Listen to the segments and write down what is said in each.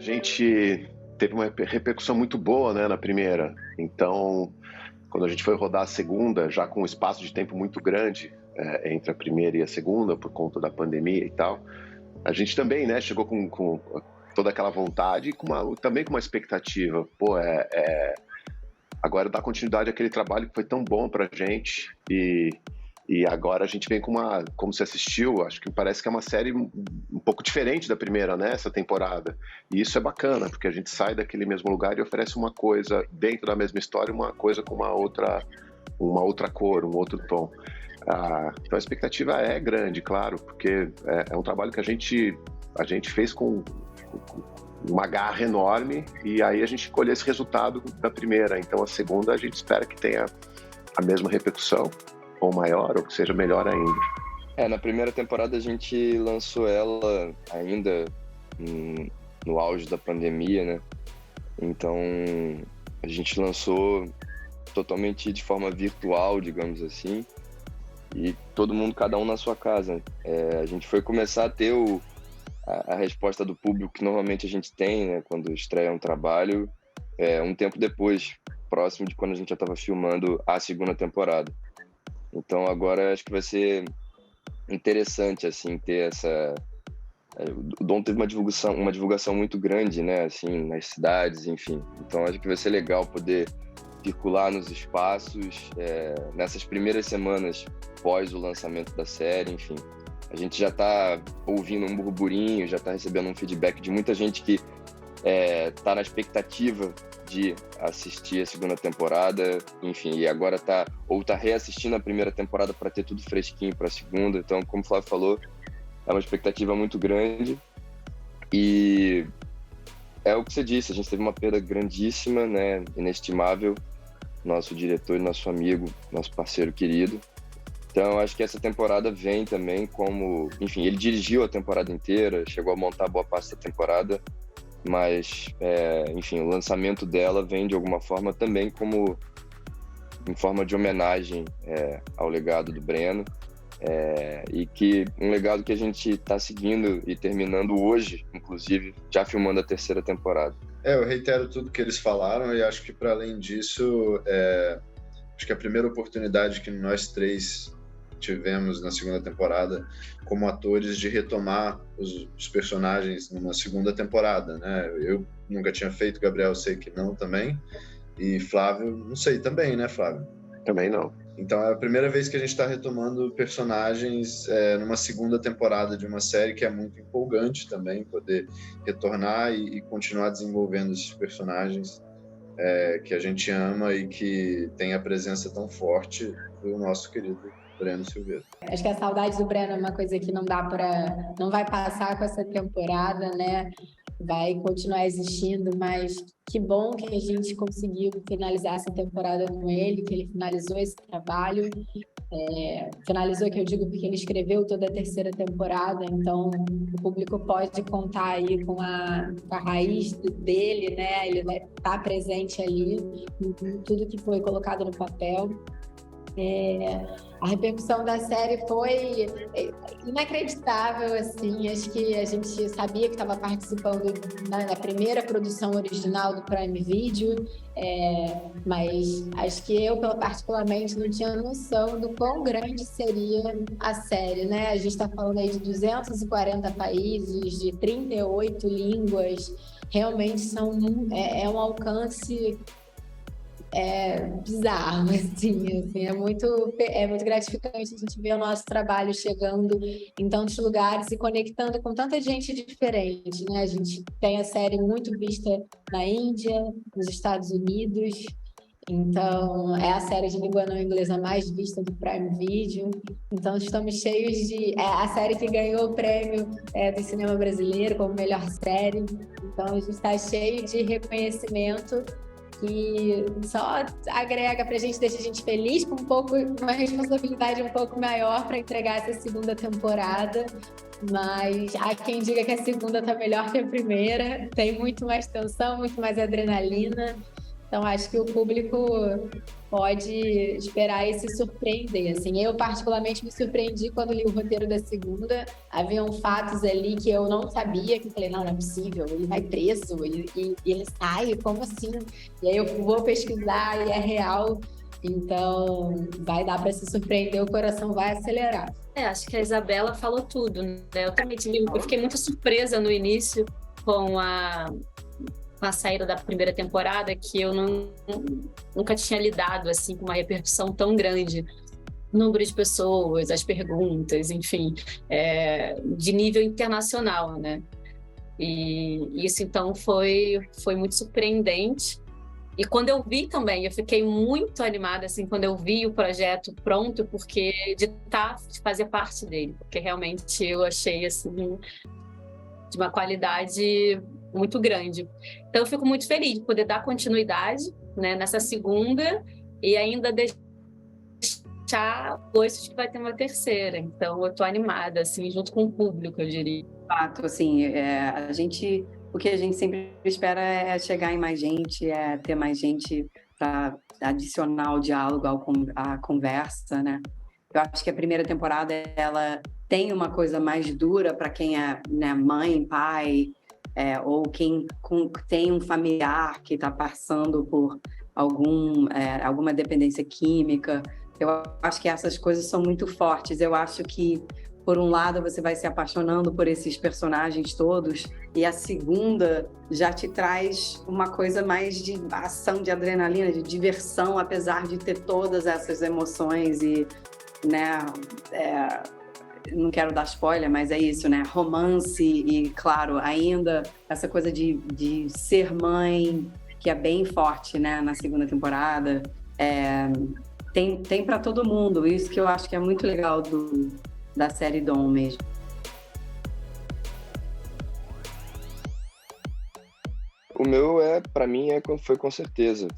gente teve uma repercussão muito boa, né, na primeira. Então, quando a gente foi rodar a segunda, já com um espaço de tempo muito grande entre a primeira e a segunda, por conta da pandemia e tal, a gente também, né, chegou com toda aquela vontade e também com uma expectativa. Pô, agora dar continuidade àquele trabalho que foi tão bom pra gente e agora a gente vem como você assistiu, acho que parece que é uma série um pouco diferente da primeira, né, essa temporada. E isso é bacana, porque a gente sai daquele mesmo lugar e oferece uma coisa dentro da mesma história, uma coisa com uma outra cor, um outro tom. Então a expectativa é grande, claro, porque é um trabalho que a gente fez com uma garra enorme e aí a gente colhe esse resultado da primeira. Então a segunda a gente espera que tenha a mesma repercussão, ou maior, ou que seja melhor ainda. Na primeira temporada a gente lançou ela ainda no auge da pandemia, né? Então a gente lançou totalmente de forma virtual, digamos assim, e todo mundo, cada um na sua casa. A gente foi começar a ter a resposta do público que normalmente a gente tem, né, quando estreia um trabalho, um tempo depois, próximo de quando a gente já estava filmando a segunda temporada. Então agora acho que vai ser interessante assim ter essa. O Dom teve uma divulgação muito grande, né, assim, nas cidades, enfim. Então acho que vai ser legal poder circular nos espaços nessas primeiras semanas pós o lançamento da série, enfim. A gente já está ouvindo um burburinho, já está recebendo um feedback de muita gente que está na expectativa de assistir a segunda temporada, enfim, e agora está reassistindo a primeira temporada para ter tudo fresquinho para a segunda. Então, como o Flávio falou, é uma expectativa muito grande e é o que você disse, a gente teve uma perda grandíssima, né, inestimável, nosso diretor e nosso amigo, nosso parceiro querido. Então, acho que essa temporada vem também como... Enfim, ele dirigiu a temporada inteira, chegou a montar boa parte da temporada, mas, enfim, o lançamento dela vem de alguma forma também como em forma de homenagem ao legado do Breno, e que um legado que a gente está seguindo e terminando hoje, inclusive, já filmando a terceira temporada. Eu reitero tudo que eles falaram e acho que, para além disso, acho que a primeira oportunidade que nós três tivemos na segunda temporada como atores de retomar os personagens numa segunda temporada, né? Eu nunca tinha feito, Gabriel sei que não também, e Flávio, não sei também, né, Flávio? Também não. Então é a primeira vez que a gente está retomando personagens numa segunda temporada de uma série que é muito empolgante também, poder retornar e continuar desenvolvendo esses personagens que a gente ama e que tem a presença tão forte do nosso querido Breno Silveira. Acho que a saudade do Breno é uma coisa que não vai passar com essa temporada, né? Vai continuar existindo, mas que bom que a gente conseguiu finalizar essa temporada com ele, que ele finalizou esse trabalho. Finalizou, que eu digo, porque ele escreveu toda a terceira temporada, então o público pode contar aí com a raiz dele, né? Ele vai estar presente ali em tudo que foi colocado no papel. A repercussão da série foi inacreditável, assim. Acho que a gente sabia que estava participando na primeira produção original do Prime Video, mas acho que eu, particularmente, não tinha noção do quão grande seria a série, né? A gente está falando aí de 240 países, de 38 línguas. Realmente é um alcance bizarro, assim, é muito gratificante a gente ver o nosso trabalho chegando em tantos lugares e conectando com tanta gente diferente, né? A gente tem a série muito vista na Índia, nos Estados Unidos, então é a série de língua não inglesa mais vista do Prime Video, então estamos cheios de... a série que ganhou o prêmio do cinema brasileiro como melhor série, então a gente está cheio de reconhecimento que só agrega pra gente, deixa a gente feliz, com uma responsabilidade um pouco maior para entregar essa segunda temporada, mas há quem diga que a segunda tá melhor que a primeira, tem muito mais tensão, muito mais adrenalina, Então, acho que o público pode esperar e se surpreender. Assim, eu, particularmente, me surpreendi quando li o roteiro da segunda. Haviam fatos ali que eu não sabia, que eu falei, não é possível, ele vai preso, e ele sai, como assim? E aí eu vou pesquisar e é real. Então, vai dar para se surpreender, o coração vai acelerar. Acho que a Isabela falou tudo, né? Eu fiquei muito surpresa no início com a saída da primeira temporada, que eu nunca tinha lidado assim com uma repercussão tão grande. O número de pessoas, as perguntas, enfim, de nível internacional, né? E isso, então, foi muito surpreendente. E quando eu vi também, eu fiquei muito animada, assim, quando eu vi o projeto pronto, porque de fazer parte dele, porque realmente eu achei, assim, de uma qualidade muito grande. Então, eu fico muito feliz de poder dar continuidade, né, nessa segunda e ainda deixar gostos que vai ter uma terceira. Então, eu estou animada, assim, junto com o público, eu diria. Fato, assim, o que a gente sempre espera é chegar em mais gente, ter mais gente para adicionar o diálogo à conversa, né? Eu acho que a primeira temporada, ela tem uma coisa mais dura para quem é, né, mãe, pai, ou quem tem um familiar que está passando por alguma dependência química. Eu acho que essas coisas são muito fortes. Eu acho que, por um lado, você vai se apaixonando por esses personagens todos, e a segunda já te traz uma coisa mais de ação, de adrenalina, de diversão, apesar de ter todas essas emoções e, né, não quero dar spoiler, mas é isso, né? Romance e, claro, ainda essa coisa de ser mãe, que é bem forte, né, na segunda temporada. Tem para todo mundo, isso que eu acho que é muito legal da série Dom mesmo. O meu para mim foi com certeza,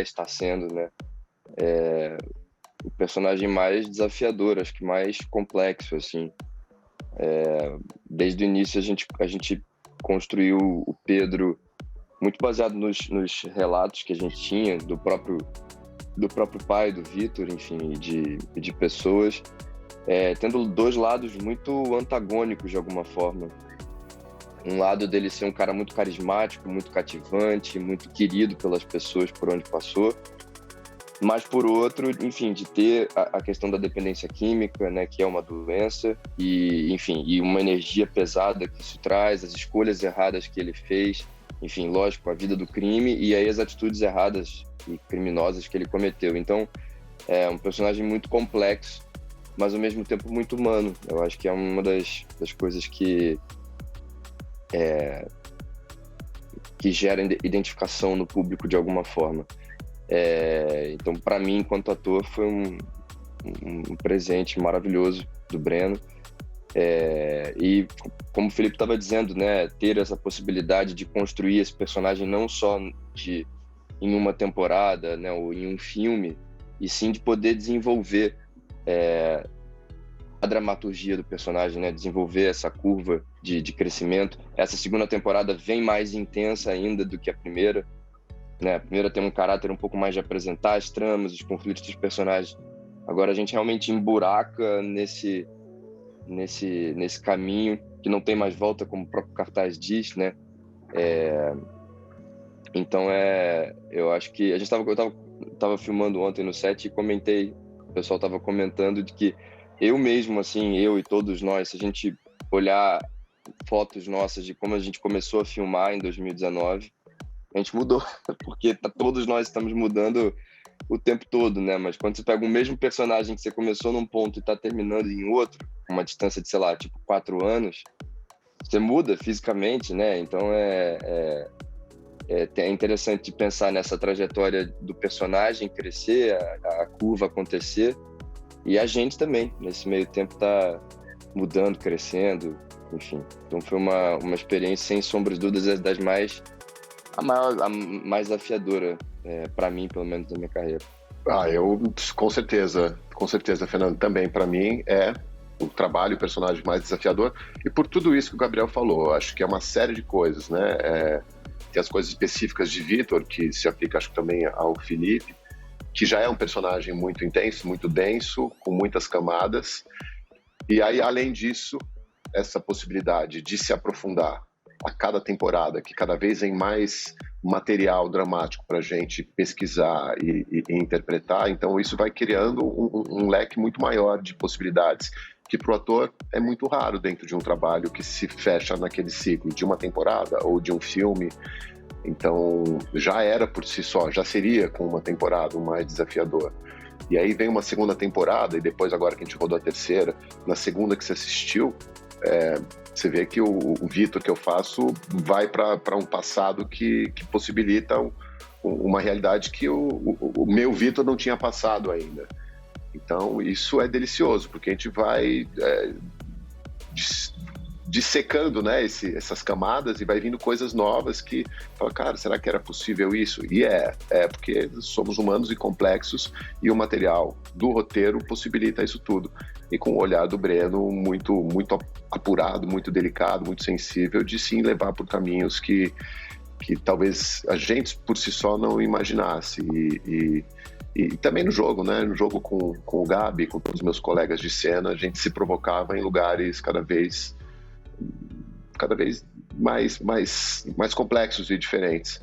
está sendo, né? O personagem mais desafiador, acho que mais complexo, assim. Desde o início a gente construiu o Pedro muito baseado nos relatos que a gente tinha do próprio pai, do Vitor, enfim, de pessoas, tendo dois lados muito antagônicos de alguma forma. Um lado dele ser um cara muito carismático, muito cativante, muito querido pelas pessoas por onde passou, mas por outro, enfim, de ter a questão da dependência química, né, que é uma doença, e enfim, e uma energia pesada que isso traz, as escolhas erradas que ele fez, enfim, lógico, a vida do crime e aí as atitudes erradas e criminosas que ele cometeu. Então, é um personagem muito complexo, mas ao mesmo tempo muito humano. Eu acho que é uma das coisas que gera identificação no público de alguma forma. Então, para mim, enquanto ator, foi um presente maravilhoso do Breno. E como o Felipe estava dizendo, né, ter essa possibilidade de construir esse personagem não só em uma temporada, né, ou em um filme, e sim de poder desenvolver a dramaturgia do personagem, né, desenvolver essa curva de crescimento. Essa segunda temporada vem mais intensa ainda do que a primeira, né? A primeira tem um caráter um pouco mais de apresentar as tramas, os conflitos dos personagens. Agora a gente realmente emburaca nesse caminho que não tem mais volta, como o próprio cartaz diz, né? Então eu acho que eu estava filmando ontem no set e comentei, o pessoal estava comentando de que eu mesmo, assim, eu e todos nós, se a gente olhar fotos nossas de como a gente começou a filmar em 2019, a gente mudou, porque todos nós estamos mudando o tempo todo, né? Mas quando você pega o mesmo personagem que você começou num ponto e está terminando em outro, uma distância de, sei lá, tipo 4 anos, você muda fisicamente, né? Então é interessante pensar nessa trajetória do personagem crescer, a curva acontecer, e a gente também, nesse meio tempo, tá mudando, crescendo, enfim. Então foi uma experiência, sem sombras de dúvidas, a mais desafiadora, para mim, pelo menos, da minha carreira. Eu, com certeza, Fernando, também para mim é o trabalho, o personagem mais desafiador, e por tudo isso que o Gabriel falou, acho que é uma série de coisas, né? tem as coisas específicas de Vitor, que se aplica, acho que também ao Felipe, que já é um personagem muito intenso, muito denso, com muitas camadas. E aí, além disso, essa possibilidade de se aprofundar a cada temporada, que cada vez vem mais material dramático para a gente pesquisar e interpretar, então isso vai criando um leque muito maior de possibilidades, que para o ator é muito raro dentro de um trabalho que se fecha naquele ciclo de uma temporada ou de um filme. Então já era por si só, já seria com uma temporada o mais desafiador. E aí vem uma segunda temporada, e depois agora que a gente rodou a terceira, na segunda que você assistiu, você vê que o Vitor que eu faço vai para um passado que possibilita uma realidade que o meu Vitor não tinha passado ainda. Então isso é delicioso, porque a gente vai dissecando, né, essas camadas, e vai vindo coisas novas que fala, cara, será que era possível isso? E porque somos humanos e complexos, e o material do roteiro possibilita isso tudo. E com o olhar do Breno muito, muito apurado, muito delicado, muito sensível, de sim levar por caminhos que talvez a gente por si só não imaginasse. E também no jogo, né? No jogo com o Gabi, com todos os meus colegas de cena, a gente se provocava em lugares cada vez mais complexos e diferentes.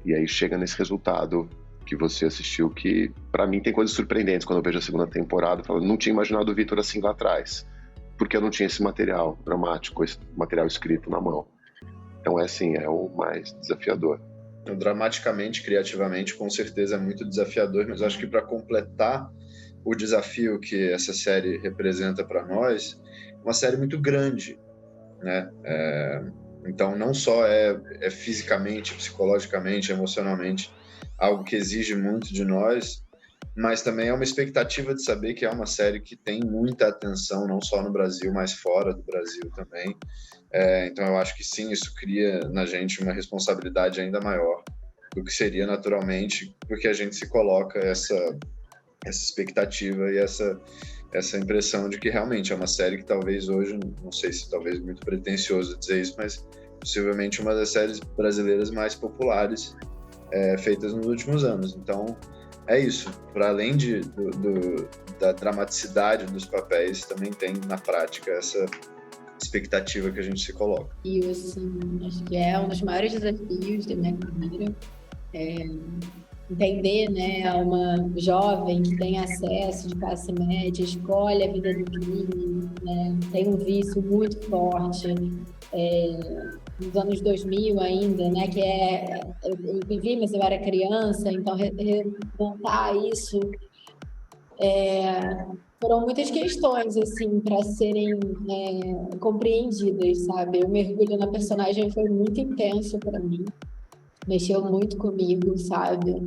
E aí chega nesse resultado que você assistiu, que para mim tem coisas surpreendentes quando eu vejo a segunda temporada. Eu falo, não tinha imaginado o Vitor assim lá atrás, porque eu não tinha esse material dramático, esse material escrito na mão. Então é o mais desafiador. Dramaticamente, criativamente, com certeza é muito desafiador, mas acho que para completar o desafio que essa série representa para nós, uma série muito grande, né? Então não só é fisicamente, psicologicamente, emocionalmente algo que exige muito de nós, mas também é uma expectativa de saber que é uma série que tem muita atenção, não só no Brasil, mas fora do Brasil também. Então eu acho que sim, isso cria na gente uma responsabilidade ainda maior do que seria naturalmente, porque a gente se coloca essa expectativa e essa impressão de que realmente é uma série que talvez hoje, não sei se talvez muito pretensioso dizer isso, mas possivelmente uma das séries brasileiras mais populares feitas nos últimos anos. Então é isso, para além da dramaticidade dos papéis, também tem na prática essa expectativa que a gente se coloca. E assim, acho que é um dos maiores desafios da minha carreira, entender, né, uma jovem que tem acesso de classe média, escolhe a vida do crime, né, tem um vício muito forte, nos anos 2000 ainda, né, que eu vivi, mas eu era criança, então remontar isso, foram muitas questões, assim, para serem compreendidas, sabe? O mergulho na personagem foi muito intenso para mim, mexeu muito comigo, sabe?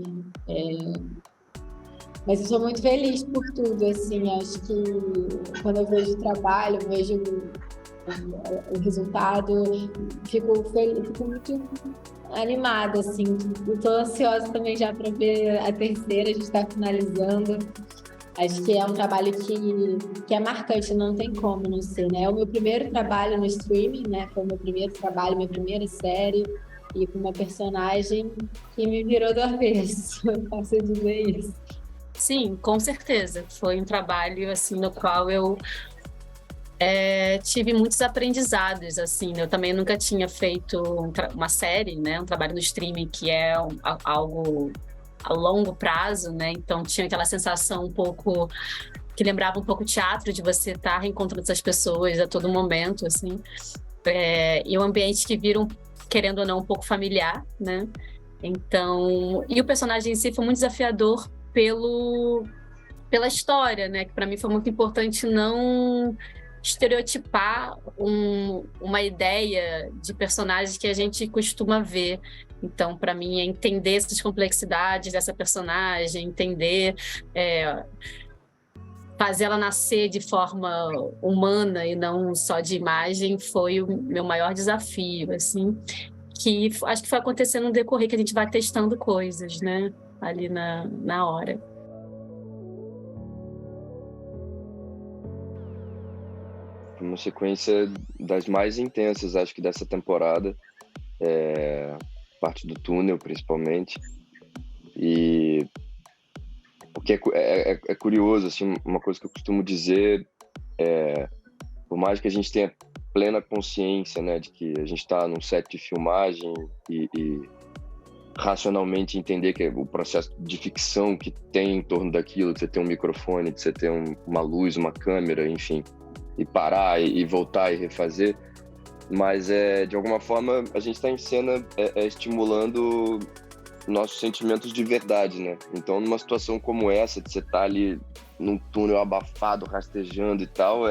Mas eu sou muito feliz por tudo, assim, acho que quando eu vejo o trabalho, vejo o resultado, fico feliz, fico muito animada, assim, estou ansiosa também já para ver a terceira, a gente está finalizando. Acho que é um trabalho que é marcante, não tem como não ser, né? É o meu primeiro trabalho no streaming, né? Foi o meu primeiro trabalho, minha primeira série, e com uma personagem que me virou do avesso, posso dizer isso. Sim, com certeza. Foi um trabalho, assim, no qual eu tive muitos aprendizados, assim. Eu também nunca tinha feito uma série, né? Um trabalho no streaming que é algo a longo prazo, né? Então tinha aquela sensação um pouco que lembrava um pouco teatro, de você estar reencontrando essas pessoas a todo momento, assim. E um ambiente que vira, querendo ou não, um pouco familiar, né? Então, e o personagem em si foi muito desafiador pela história, né? Que para mim foi muito importante não estereotipar uma ideia de personagem que a gente costuma ver. Então, para mim, é entender essas complexidades dessa personagem, entender, fazer ela nascer de forma humana e não só de imagem, foi o meu maior desafio, assim, que acho que foi acontecendo no decorrer, que a gente vai testando coisas, né, ali na hora. Uma sequência das mais intensas, acho que dessa temporada. parte do túnel, principalmente. E o que é curioso, assim, uma coisa que eu costumo dizer por mais que a gente tenha plena consciência, né, de que a gente está num set de filmagem e racionalmente entender que o processo de ficção que tem em torno daquilo, de você ter um microfone, de você ter uma luz, uma câmera, enfim, e parar e voltar e refazer, mas de alguma forma a gente está em cena estimulando nossos sentimentos de verdade, né? Então, numa situação como essa, de você estar ali num túnel abafado, rastejando e tal,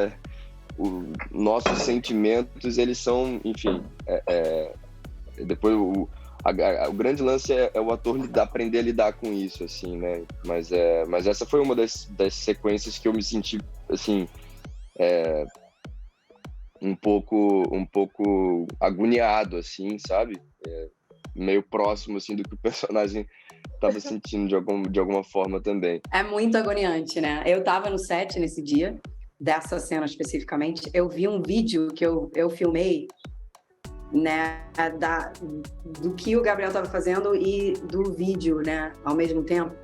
nossos sentimentos, eles são, enfim, depois o grande lance é o ator aprender a lidar com isso, assim, né? Mas essa foi uma das sequências que eu me senti, assim, um pouco agoniado, assim, sabe? Meio próximo, assim, do que o personagem estava sentindo de alguma forma também. É muito agoniante, né? Eu estava no set nesse dia, dessa cena especificamente. Eu vi um vídeo que eu filmei, né, do que o Gabriel estava fazendo e do vídeo, né, ao mesmo tempo.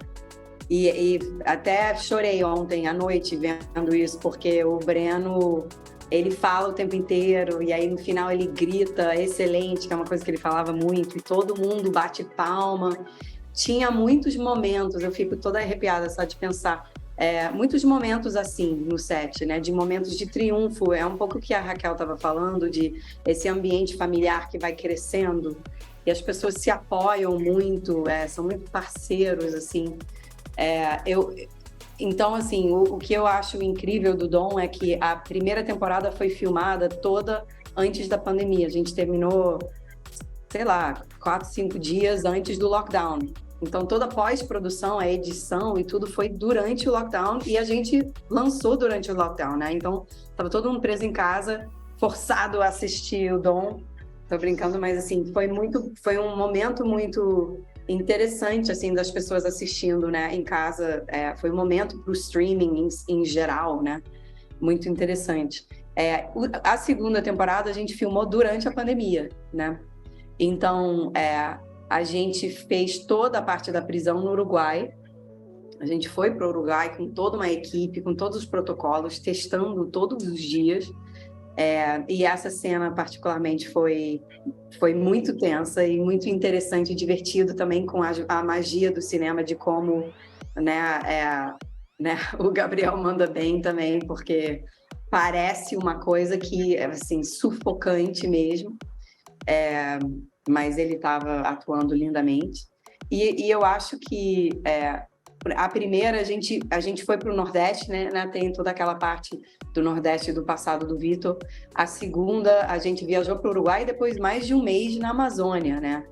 E até chorei ontem à noite vendo isso, porque o Breno, ele fala o tempo inteiro e aí no final ele grita excelente, que é uma coisa que ele falava muito, e todo mundo bate palma. Tinha muitos momentos, eu fico toda arrepiada só de pensar, muitos momentos assim no set, né, de momentos de triunfo. É um pouco o que a Raquel estava falando, de esse ambiente familiar que vai crescendo e as pessoas se apoiam muito, são muito parceiros, assim. Então, assim, o que eu acho incrível do Dom é que a primeira temporada foi filmada toda antes da pandemia. A gente terminou, sei lá, 4, 5 dias antes do lockdown. Então, toda a pós-produção, a edição e tudo foi durante o lockdown e a gente lançou durante o lockdown, né? Então, estava todo mundo preso em casa, forçado a assistir o Dom. Tô brincando, mas, assim, foi um momento muito interessante, assim, das pessoas assistindo, né, em casa. Foi um momento para o streaming em geral, né? Muito interessante. A segunda temporada a gente filmou durante a pandemia, né? Então, a gente fez toda a parte da prisão no Uruguai. A gente foi para o Uruguai com toda uma equipe, com todos os protocolos, testando todos os dias. E essa cena, particularmente, foi muito tensa e muito interessante e divertido também, com a magia do cinema, de como, né, o Gabriel manda bem também, porque parece uma coisa que é, assim, sufocante mesmo. Mas ele estava atuando lindamente. E eu acho que a primeira, a gente foi para o Nordeste, né? Tem toda aquela parte do Nordeste do passado do Vitor. A segunda, a gente viajou para o Uruguai e depois mais de um mês na Amazônia, né?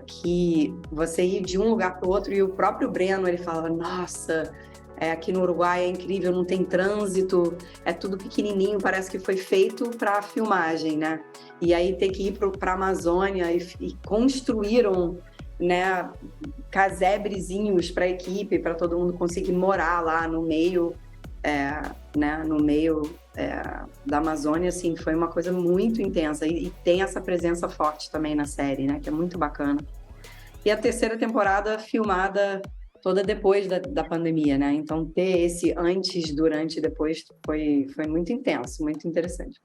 Que você ir de um lugar para o outro, e o próprio Breno, ele falava, nossa, aqui no Uruguai é incrível, não tem trânsito, é tudo pequenininho, parece que foi feito para filmagem, né? E aí ter que ir para a Amazônia e construíram, né, casebrezinhos para a equipe, para todo mundo conseguir morar lá no meio, né, no meio da Amazônia. Assim, foi uma coisa muito intensa e tem essa presença forte também na série, né, que é muito bacana. E a terceira temporada filmada toda depois da pandemia, né? Então ter esse antes, durante e depois foi muito intenso, muito interessante.